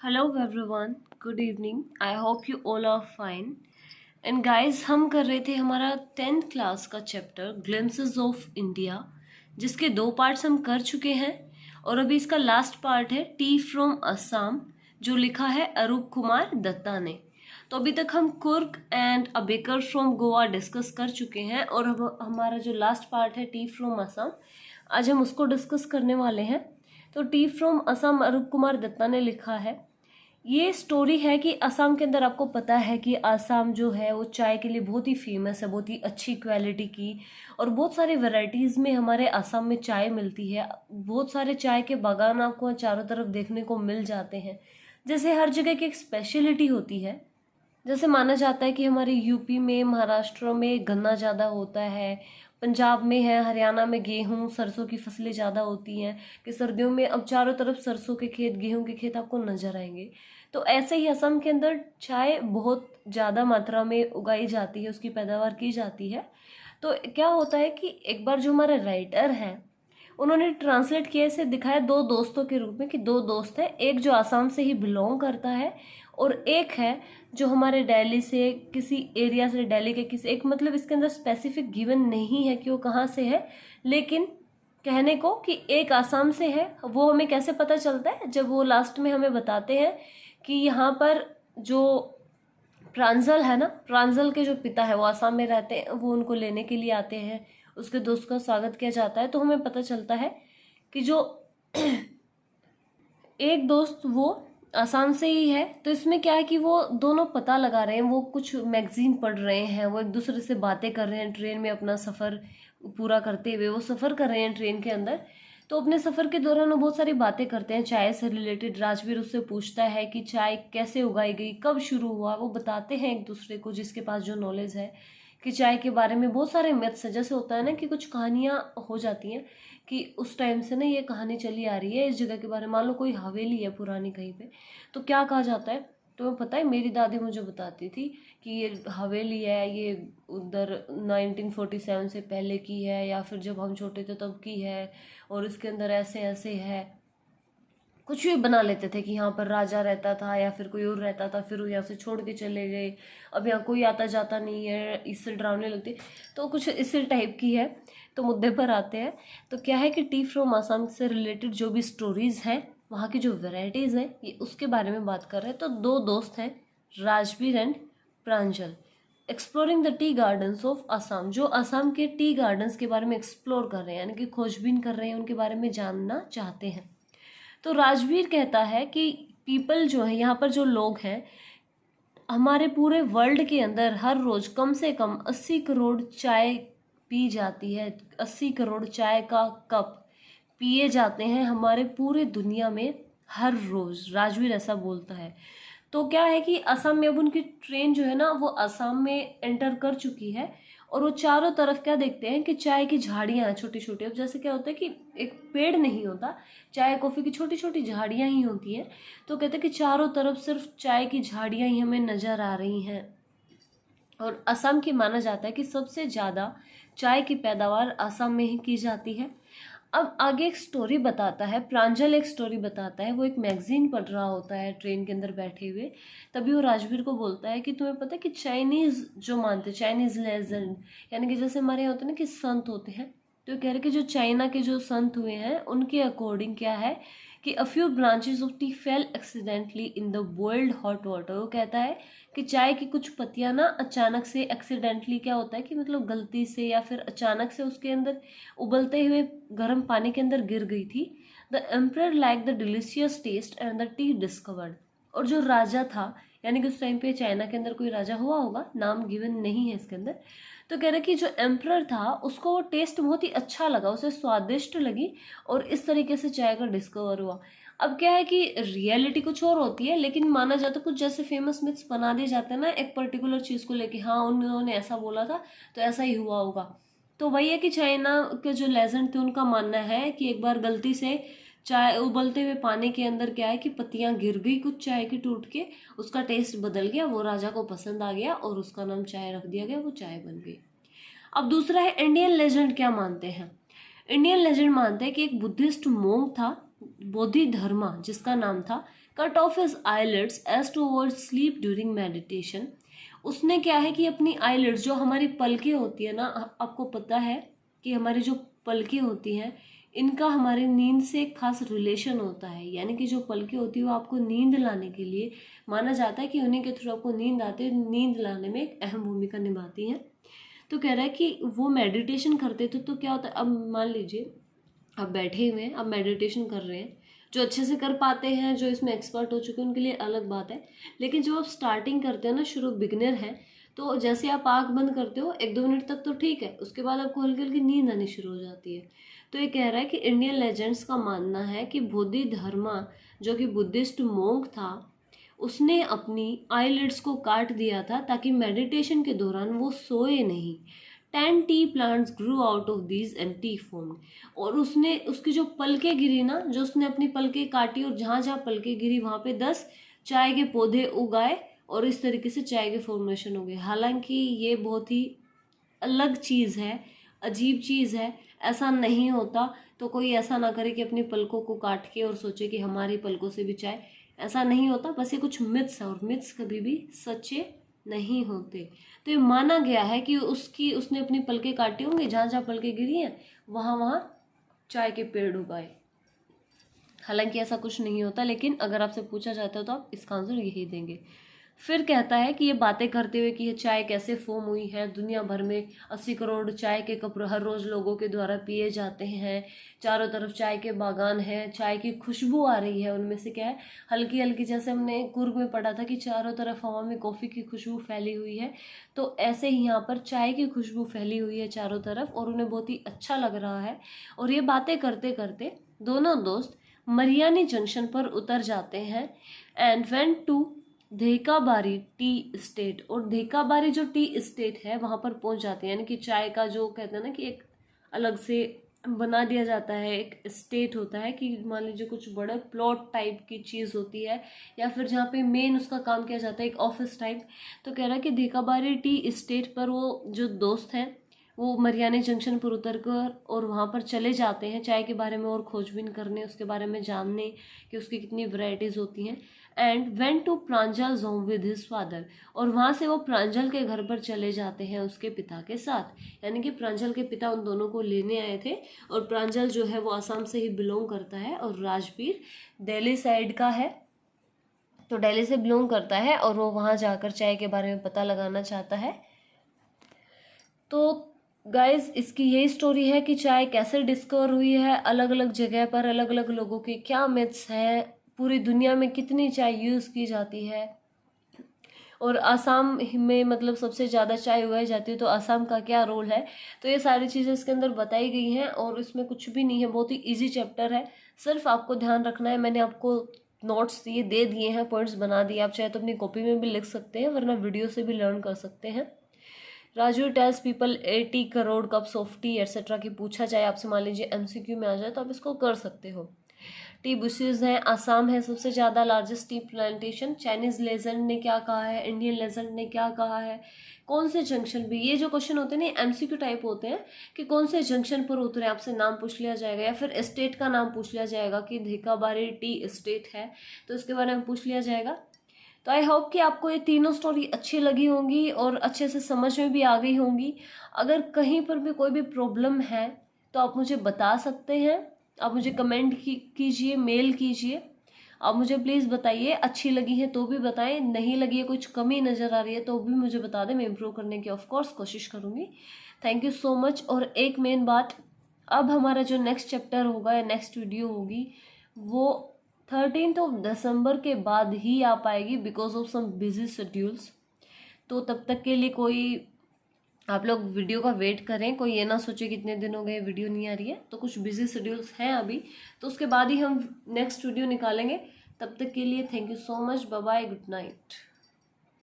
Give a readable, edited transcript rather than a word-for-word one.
Hello everyone, good evening. I hope you all are fine. And guys, हम कर रहे थे हमारा 10th क्लास का चैप्टर ग्लिम्पसेस ऑफ इंडिया, जिसके 2 पार्ट्स हम कर चुके हैं और अभी इसका लास्ट पार्ट है टी फ्रॉम असम, जो लिखा है अरूप कुमार दत्ता ने। तो अभी तक हम Coorg and a baker from Goa discuss कर चुके हैं और अब हमारा जो लास्ट पार्ट है टी फ्रॉम असम, आज हम उसको डिस्कस करने वाले हैं। तो टी फ्रॉम असम अरूप कुमार दत्ता ने लिखा है। ये स्टोरी है कि असम के अंदर आपको पता है कि असम जो है वो चाय के लिए बहुत ही फेमस है, बहुत ही अच्छी क्वालिटी की, और बहुत सारी वैरायटीज़ में हमारे असम में चाय मिलती है। बहुत सारे चाय के बागान आपको चारों तरफ देखने को मिल जाते हैं। जैसे हर जगह की एक स्पेशलिटी होती है। जैसे माना जाता है कि हमारे यूपी में, महाराष्ट्र में गन्ना ज़्यादा होता है, पंजाब में है, हरियाणा में गेहूं सरसों की फसलें ज़्यादा होती हैं, कि सर्दियों में अब चारों तरफ सरसों के खेत, गेहूं के खेत आपको नजर आएंगे। तो ऐसे ही असम के अंदर चाय बहुत ज़्यादा मात्रा में उगाई जाती है, उसकी पैदावार की जाती है। तो क्या होता है कि एक बार जो हमारे राइटर हैं, उन्होंने ट्रांसलेट किया, इसे दिखाया 2 दोस्तों के रूप में कि 2 दोस्त हैं, एक जो आसाम से ही बिलोंग करता है और एक है जो हमारे दिल्ली से, किसी एरिया से, दिल्ली के किसी एक, मतलब इसके अंदर स्पेसिफिक गिवन नहीं है कि वो कहाँ से है, लेकिन कहने को कि एक आसाम से है। वो हमें कैसे पता चलता है, जब वो लास्ट में हमें बताते हैं कि यहाँ पर जो प्रांजल है ना, प्रांजल के जो पिता है वो आसाम में रहते हैं, वो उनको लेने के लिए आते हैं, उसके दोस्त का स्वागत किया जाता है। तो हमें पता चलता है कि जो एक दोस्त वो आसाम से ही है। तो इसमें क्या है कि वो दोनों पता लगा रहे हैं, वो कुछ मैगजीन पढ़ रहे हैं, वो एक दूसरे से बातें कर रहे हैं, ट्रेन में अपना सफ़र पूरा करते हुए वो सफ़र कर रहे हैं ट्रेन के अंदर। तो अपने सफ़र के दौरान वो बहुत सारी बातें करते हैं चाय से रिलेटेड। राजवीर उससे पूछता है कि चाय कैसे उगाई गई, कब शुरू हुआ। वो बताते हैं एक दूसरे को, जिसके पास जो नॉलेज है, कि चाय के बारे में बहुत सारे मिथ्स हैं। जैसे होता है ना कि कुछ कहानियाँ हो जाती हैं कि उस टाइम से ना ये कहानी चली आ रही है इस जगह के बारे में। मान लो कोई हवेली है पुरानी कहीं पे, तो क्या कहा जाता है, तुम्हें पता है, मेरी दादी मुझे बताती थी कि ये हवेली है, ये उधर 1947 से पहले की है, या फिर जब हम छोटे थे तब की है, और इसके अंदर ऐसे ऐसे है। कुछ भी बना लेते थे कि यहाँ पर राजा रहता था या फिर कोई और रहता था, फिर वो यहाँ से छोड़ के चले गए, अब यहाँ कोई आता जाता नहीं है, इससे डरावने लगते। तो कुछ इसी टाइप की है। तो मुद्दे पर आते हैं। तो क्या है कि टी फ्रॉम आसाम से रिलेटेड जो भी स्टोरीज हैं, वहाँ की जो वेराइटीज़ हैं, ये उसके बारे में बात कर रहे हैं। तो 2 दोस्त हैं, Rajveer and Pranjal, exploring the tea gardens of Assam, जो असम के टी गार्डन्स के बारे में एक्सप्लोर कर रहे हैं, यानी कि खोजबीन कर रहे हैं, उनके बारे में जानना चाहते हैं। तो राजवीर कहता है कि पीपल जो है, यहाँ पर जो लोग हैं, हमारे पूरे वर्ल्ड के अंदर हर रोज कम से कम 80 करोड़ चाय पी जाती है। 80 करोड़ चाय का कप पिए जाते हैं हमारे पूरे दुनिया में हर रोज, राजवीर ऐसा बोलता है। तो क्या है कि असम में अब उनकी ट्रेन जो है ना, वो असम में एंटर कर चुकी है, और वो चारों तरफ क्या देखते हैं कि चाय की झाड़ियां हैं छोटी छोटी। अब जैसे क्या होता है कि एक पेड़ नहीं होता, चाय कॉफी की छोटी छोटी झाड़ियां ही होती हैं। तो कहते हैं कि चारों तरफ सिर्फ चाय की झाड़ियां ही हमें नजर आ रही हैं। और असम की माना जाता है कि सबसे ज्यादा चाय की पैदावार असम में ही की जाती है। अब आगे एक स्टोरी बताता है, प्रांजल एक स्टोरी बताता है। वो एक मैगजीन पढ़ रहा होता है ट्रेन के अंदर बैठे हुए। तभी वो राजवीर को बोलता है कि तुम्हें पता है कि चाइनीज जो मानते, चाइनीज लेजेंड, यानी कि जैसे हमारे यहाँ होते हैं ना कि संत होते हैं, तो कह रहे कि जो चाइना के जो संत हुए हैं, उनके अकॉर्डिंग क्या है कि a few branches of T fail accidentally in the boiled hot water. वो कहता है कि चाय की कुछ पत्तियां ना अचानक से, एक्सीडेंटली क्या होता है कि मतलब गलती से या फिर अचानक से उसके अंदर उबलते हुए गर्म पानी के अंदर गिर गई थी। The emperor like the delicious taste and the tea discovered. और जो राजा था, यानी कि उस टाइम पे चाइना के अंदर कोई राजा हुआ होगा, नाम गिवन नहीं है इसके अंदर। तो कह रहे कि जो एम्परर था उसको वो टेस्ट बहुत ही अच्छा लगा, उसे स्वादिष्ट लगी, और इस तरीके से चाय का डिस्कवर हुआ। अब क्या है कि रियलिटी कुछ और होती है, लेकिन माना जाता है कुछ जैसे फेमस मिथ्स बना दिए जाते हैं ना एक पर्टिकुलर चीज को लेके, हाँ उन्होंने ऐसा बोला था तो ऐसा ही हुआ होगा। तो वही है कि चाइना के जो लेजेंड थे, उनका मानना है कि एक बार गलती से चाय उबलते हुए पानी के अंदर क्या है कि पत्तियां गिर गई कुछ चाय की टूट के, उसका टेस्ट बदल गया, वो राजा को पसंद आ गया और उसका नाम चाय रख दिया गया, वो चाय बन गई। अब दूसरा है इंडियन लेजेंड क्या मानते हैं। इंडियन लेजेंड मानते हैं कि एक बुद्धिस्ट मोंग था, बोधि धर्मा जिसका नाम था, cut off his eyelids as to avoid sleep during meditation. उसने क्या है कि अपनी आईलिड्स, जो हमारी पलकें होती है ना, आपको पता है कि हमारी जो पलकें होती हैं इनका हमारी नींद से एक खास रिलेशन होता है। यानी कि जो पलकें होती है वो आपको नींद लाने के लिए माना जाता है कि उन्हीं के थ्रू आपको नींद आती है, नींद लाने में एक अहम भूमिका निभाती हैं। तो कह रहा है कि वो मेडिटेशन करते थे तो क्या होता है, अब मान लीजिए आप बैठे हुए हैं, आप मेडिटेशन कर रहे हैं, जो अच्छे से कर पाते हैं, जो इसमें एक्सपर्ट हो चुके हैं उनके लिए अलग बात है। लेकिन जब आप स्टार्टिंग करते हैं ना, शुरू बिगिनर है, तो जैसे आप आंख बंद करते हो 1-2 मिनट तक तो ठीक है, उसके बाद आपको हल्की हल्की नींद आनी शुरू हो जाती है। तो ये कह रहा है कि इंडियन लेजेंड्स का मानना है कि बोधि धर्मा, जो कि बुद्धिस्ट मोंक था, उसने अपनी आईलिड्स को काट दिया था ताकि मेडिटेशन के दौरान वो सोए नहीं। 10 T plants Guru out of these and T formed. और उसने उसकी जो पलकें गिरी ना, जो उसने अपनी पलकें काटी और जहाँ जहाँ पलकें गिरी वहाँ पे 10 चाय के पौधे उगाए और इस तरीके से चाय के फॉर्मेशन हो गए। हालांकि ये बहुत ही अलग चीज़ है, अजीब चीज़ है, ऐसा नहीं होता। तो कोई ऐसा ना करे कि अपनी पलकों को काट के और सोचे कि हमारी पलकों से भी चाय, ऐसा नहीं होता। बस ये कुछ मिथ्स है और मिथ्स कभी भी सच्चे नहीं होते। तो ये माना गया है कि उसने अपनी पलकें काटी होंगी, जहाँ जहाँ पलकें गिरी हैं वहाँ वहाँ चाय के पेड़ उगाए। हालांकि ऐसा कुछ नहीं होता, लेकिन अगर आपसे पूछा जाता है तो आप इसका आंसर यही देंगे। फिर कहता है कि ये बातें करते हुए कि ये चाय कैसे फॉर्म हुई है, दुनिया भर में 80 करोड़ चाय के कप हर रोज लोगों के द्वारा पिए जाते हैं, चारों तरफ चाय के बागान हैं, चाय की खुशबू आ रही है उनमें से, क्या है, हल्की हल्की, जैसे हमने कुर्ग में पढ़ा था कि चारों तरफ हवा में कॉफ़ी की खुशबू फैली हुई है, तो ऐसे ही यहाँ पर चाय की खुशबू फैली हुई है चारों तरफ और उन्हें बहुत ही अच्छा लग रहा है। और ये बातें करते करते दोनों दोस्त मरियानी जंक्शन पर उतर जाते हैं and went to Dhekabari tea estate. और धेकाबारी जो टी स्टेट है वहाँ पर पहुँच जाते हैं। यानी कि चाय का जो कहते हैं ना कि एक अलग से बना दिया जाता है, एक स्टेट होता है कि मान लीजिए कुछ बड़ा प्लॉट टाइप की चीज़ होती है या फिर जहाँ पे मेन उसका काम किया जाता है, एक ऑफिस टाइप। तो कह रहा है कि धेकाबारी टी स्टेट पर वो जो दोस्त हैं वो मरियानी जंक्शन पर उतर कर और वहाँ पर चले जाते हैं चाय के बारे में और खोजबीन करने, उसके बारे में जानने कि उसकी कितनी वैरायटीज़ होती हैं। And went to Pranjal home with his father. और वहाँ से वो प्रांजल के घर पर चले जाते हैं उसके पिता के साथ। यानी कि प्रांजल के पिता उन दोनों को लेने आए थे और प्रांजल जो है वो आसाम से ही बिलोंग करता है और राजवीर दिल्ली साइड का है, तो दिल्ली से बिलोंग करता है और वो वहाँ जाकर चाय के बारे में पता लगाना चाहता है। तो गाइज इसकी यही स्टोरी है कि चाय कैसे डिस्कवर हुई है, अलग अलग जगह पर अलग अलग लोगों के क्या मिथ्स हैं, पूरी दुनिया में कितनी चाय यूज़ की जाती है और आसाम में मतलब सबसे ज़्यादा चाय उगाई जाती है तो आसाम का क्या रोल है। तो ये सारी चीज़ें इसके अंदर बताई गई हैं और इसमें कुछ भी नहीं है, बहुत ही इजी चैप्टर है। सिर्फ आपको ध्यान रखना है, मैंने आपको नोट्स दे दिए हैं, पॉइंट्स बना दिए, आप चाहे तो अपनी कॉपी में भी लिख सकते हैं वरना वीडियो से भी लर्न कर सकते हैं। Raju tales people 80 crore cups of T etcetera की पूछा जाए आपसे, मान लीजिए एमसीक्यू में आ जाए तो आप इसको कर सकते हो। टी बुशेज हैं, आसाम है सबसे ज़्यादा largest tea plantation. Chinese legend ने क्या कहा है, इंडियन लेजेंड ने क्या कहा है, कौन से जंक्शन भी, ये जो क्वेश्चन होते हैं ना एमसीक्यू टाइप होते हैं कि कौन से जंक्शन पर उतरे, आपसे नाम पूछ लिया जाएगा या फिर स्टेट का नाम पूछ लिया जाएगा कि धेकाबारी टी स्टेट है तो इसके बारे में पूछ लिया जाएगा। तो आई होप कि आपको ये तीनों स्टोरी अच्छी लगी होंगी और अच्छे से समझ में भी आ गई होंगी। अगर कहीं पर भी कोई भी प्रॉब्लम है तो आप मुझे बता सकते हैं, आप मुझे कमेंट कीजिए, मेल कीजिए, आप मुझे प्लीज़ बताइए। अच्छी लगी है तो भी बताएं, नहीं लगी है, कुछ कमी नज़र आ रही है तो भी मुझे बता दें, मैं इम्प्रूव करने की ऑफकोर्स कोशिश करूँगी। Thank you so much. और एक मेन बात, अब हमारा जो नेक्स्ट चैप्टर होगा या नेक्स्ट वीडियो होगी वो 13 दिसंबर के बाद ही आ पाएगी because of some busy schedules. तो तब तक के लिए कोई आप लोग वीडियो का वेट करें, कोई ये ना सोचे कितने दिन हो गए वीडियो नहीं आ रही है, तो कुछ बिजी शेड्यूल्स हैं अभी, तो उसके बाद ही हम नेक्स्ट वीडियो निकालेंगे। तब तक के लिए thank you so much, bye bye, good night.